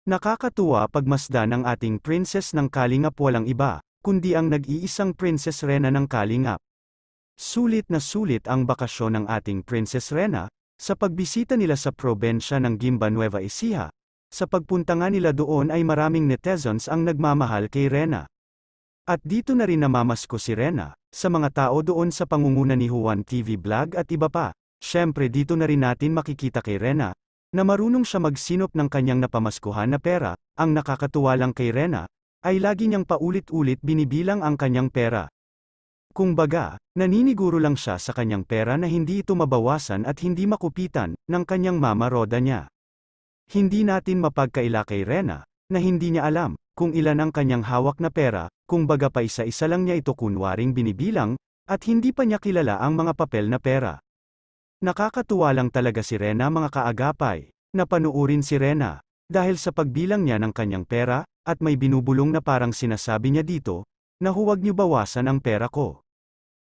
Nakakatuwa pagmasdan ang ating princess ng Kalingap walang iba, kundi ang nag-iisang Princess Rena ng Kalingap. Sulit na sulit ang bakasyon ng ating Princess Rena, sa pagbisita nila sa probensya ng Gimba Nueva Ecija. Sa pagpunta nga nila doon ay maraming netizens ang nagmamahal kay Rena. At dito na rin namamasko si Rena, sa mga tao doon sa pangunguna ni Juan TV Vlog at iba pa. Syempre dito na rin natin makikita kay Rena, na marunong siya magsinop ng kanyang napamaskuhan na pera. Ang nakakatuwa lang kay Rena, ay lagi niyang paulit-ulit binibilang ang kanyang pera. Kumbaga, naniniguro lang siya sa kanyang pera na hindi ito mabawasan at hindi makupitan, ng kanyang mama Roda niya. Hindi natin mapagkaila kay Rena, na hindi niya alam, kung ilan ang kanyang hawak na pera, kumbaga pa isa-isa lang niya ito kunwaring binibilang, at hindi pa niya kilala ang mga papel na pera. Nakakatuwa lang talaga si Rena mga kaagapay, napanuurin si Rena, dahil sa pagbilang niya ng kanyang pera, at may binubulong na parang sinasabi niya dito, na huwag niyo bawasan ang pera ko.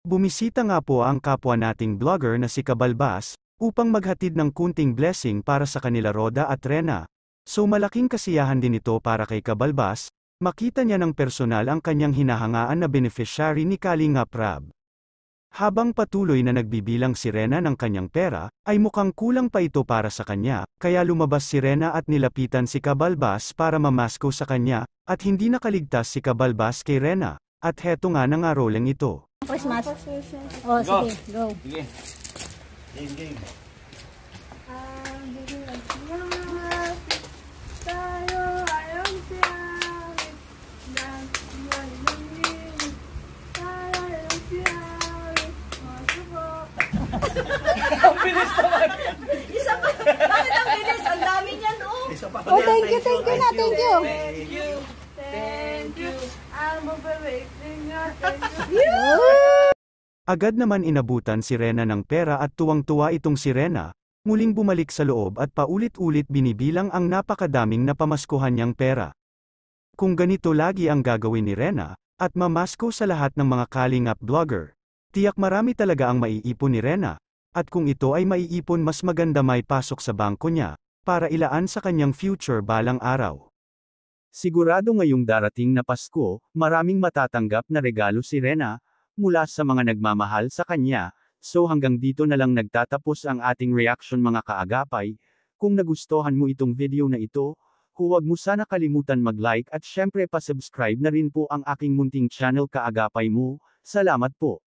Bumisita nga po ang kapwa nating vlogger na si Kabalbas, upang maghatid ng kunting blessing para sa kanila Roda at Rena. So malaking kasiyahan din ito para kay Kabalbas, makita niya ng personal ang kanyang hinahangaan na beneficiary ni Kalingap Rab. Habang patuloy na nagbibilang si Rena ng kanyang pera, ay mukhang kulang pa ito para sa kanya, kaya lumabas si Rena at nilapitan si Kabalbas para mamasko sa kanya, at hindi nakaligtas si Kabalbas kay Rena, at heto nga na nga roleng ito. Christmas. Oh, sige, go. Sige. Game, game. Ang bilis naman! Isa pa! Bakit ang bilis? Ang dami niyan, oh! Isa pa Oh, thank you na, thank you. Thank you! Thank you! I'm overweighting nga, thank you! Agad naman inabutan si Rena ng pera at tuwang-tuwa itong si Rena, muling bumalik sa loob at paulit-ulit binibilang ang napakadaming napamaskuhan niyang pera. Kung ganito lagi ang gagawin ni Rena, at mamasko sa lahat ng mga Kalingap vlogger, tiyak marami talaga ang maiipon ni Rena, at kung ito ay maiipon mas maganda may pasok sa bangko niya, para ilaan sa kanyang future balang araw. Sigurado ngayong darating na Pasko, maraming matatanggap na regalo si Rena, mula sa mga nagmamahal sa kanya. So hanggang dito na lang nagtatapos ang ating reaction mga kaagapay. Kung nagustuhan mo itong video na ito, huwag mo sana kalimutan mag-like at syempre pa-subscribe na rin po ang aking munting channel Kaagapay Mo. Salamat po.